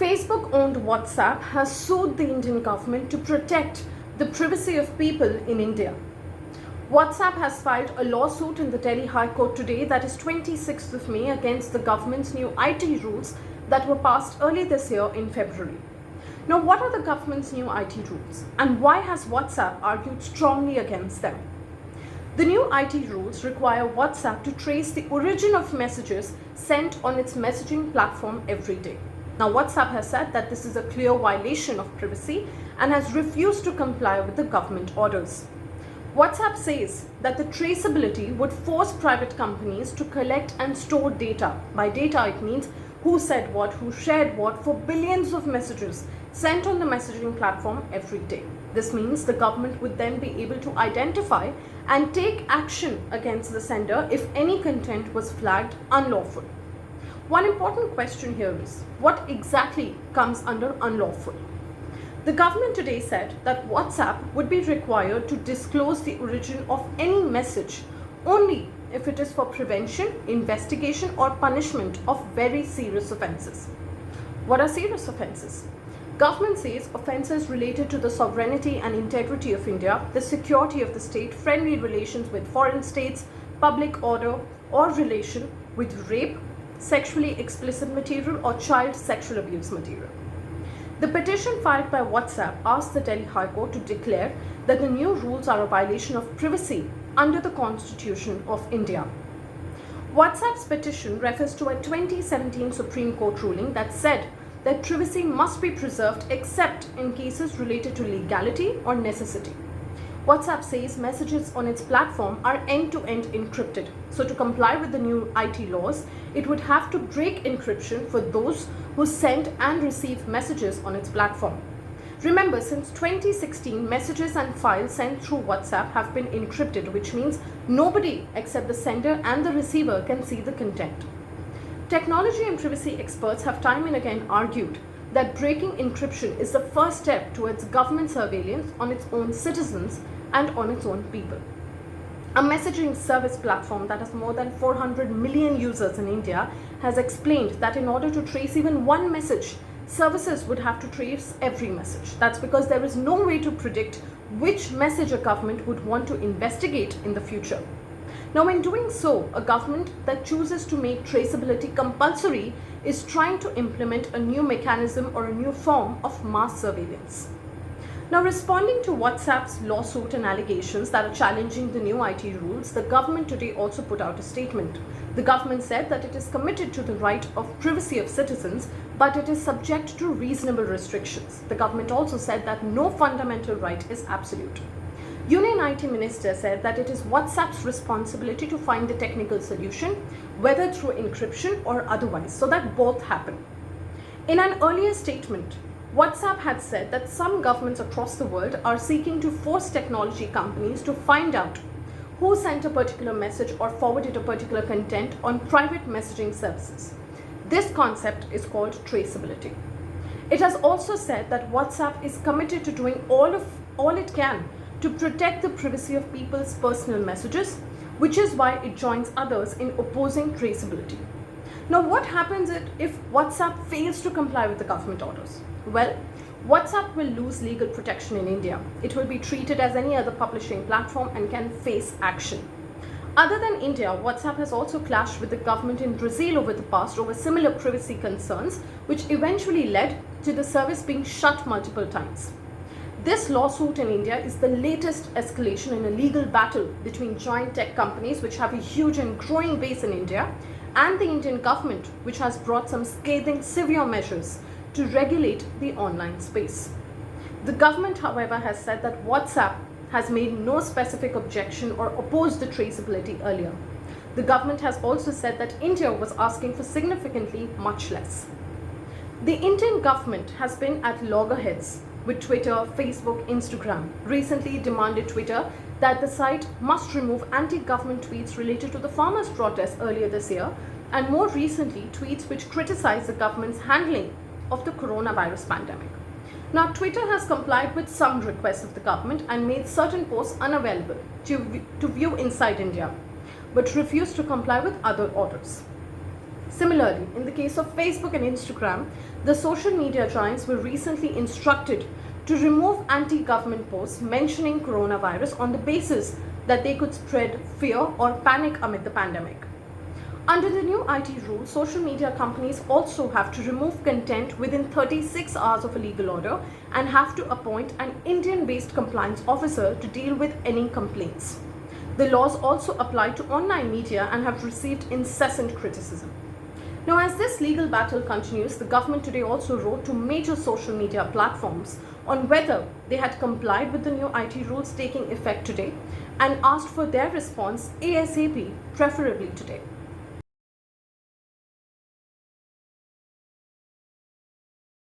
Facebook-owned WhatsApp has sued the Indian government to protect the privacy of people in India. WhatsApp has filed a lawsuit in the Delhi High Court today, that is 26th of May, against the government's new IT rules that were passed early this year in February. Now, what are the government's new IT rules and why has WhatsApp argued strongly against them? The new IT rules require WhatsApp to trace the origin of messages sent on its messaging platform every day. Now, WhatsApp has said that this is a clear violation of privacy and has refused to comply with the government orders. WhatsApp says that the traceability would force private companies to collect and store data. By data, it means who said what, who shared what, for billions of messages sent on the messaging platform every day. This means the government would then be able to identify and take action against the sender if any content was flagged unlawful. One important question here is, what exactly comes under unlawful? The government today said that WhatsApp would be required to disclose the origin of any message only if it is for prevention, investigation or punishment of very serious offences. What are serious offences? Government says offences related to the sovereignty and integrity of India, the security of the state, friendly relations with foreign states, public order or relation with rape, sexually explicit material or child sexual abuse material. The petition filed by WhatsApp asked the Delhi High Court to declare that the new rules are a violation of privacy under the Constitution of India. WhatsApp's petition refers to a 2017 Supreme Court ruling that said that privacy must be preserved except in cases related to legality or necessity. WhatsApp says messages on its platform are end-to-end encrypted. So to comply with the new IT laws, it would have to break encryption for those who send and receive messages on its platform. Remember, since 2016, messages and files sent through WhatsApp have been encrypted, which means nobody except the sender and the receiver can see the content. Technology and privacy experts have time and again argued that breaking encryption is the first step towards government surveillance on its own citizens and on its own people. A messaging service platform that has more than 400 million users in India has explained that in order to trace even one message, services would have to trace every message. That's because there is no way to predict which message a government would want to investigate in the future. Now, in doing so, a government that chooses to make traceability compulsory is trying to implement a new mechanism or a new form of mass surveillance. Now, responding to WhatsApp's lawsuit and allegations that are challenging the new IT rules, the government today also put out a statement. The government said that it is committed to the right of privacy of citizens, but it is subject to reasonable restrictions. The government also said that no fundamental right is absolute. Union IT Minister said that it is WhatsApp's responsibility to find the technical solution, whether through encryption or otherwise, so that both happen. In an earlier statement, WhatsApp had said that some governments across the world are seeking to force technology companies to find out who sent a particular message or forwarded a particular content on private messaging services. This concept is called traceability. It has also said that WhatsApp is committed to doing all it can to protect the privacy of people's personal messages, which is why it joins others in opposing traceability. Now, what happens if WhatsApp fails to comply with the government orders? Well, WhatsApp will lose legal protection in India. It will be treated as any other publishing platform and can face action. Other than India, WhatsApp has also clashed with the government in Brazil over the past over similar privacy concerns, which eventually led to the service being shut multiple times. This lawsuit in India is the latest escalation in a legal battle between giant tech companies, which have a huge and growing base in India, and the Indian government, which has brought some scathing severe measures to regulate the online space. The government, however, has said that WhatsApp has made no specific objection or opposed the traceability earlier. The government has also said that India was asking for significantly much less. The Indian government has been at loggerheads with Twitter, Facebook, Instagram. Recently demanded Twitter that the site must remove anti-government tweets related to the farmers' protests earlier this year, and more recently tweets which criticize the government's handling of the coronavirus pandemic. Now, Twitter has complied with some requests of the government and made certain posts unavailable to view inside India, but refused to comply with other orders. Similarly, in the case of Facebook and Instagram, the social media giants were recently instructed to remove anti-government posts mentioning coronavirus on the basis that they could spread fear or panic amid the pandemic. Under the new IT rules, social media companies also have to remove content within 36 hours of a legal order and have to appoint an Indian-based compliance officer to deal with any complaints. The laws also apply to online media and have received incessant criticism. Now, as this legal battle continues, the government today also wrote to major social media platforms on whether they had complied with the new IT rules taking effect today and asked for their response ASAP, preferably today.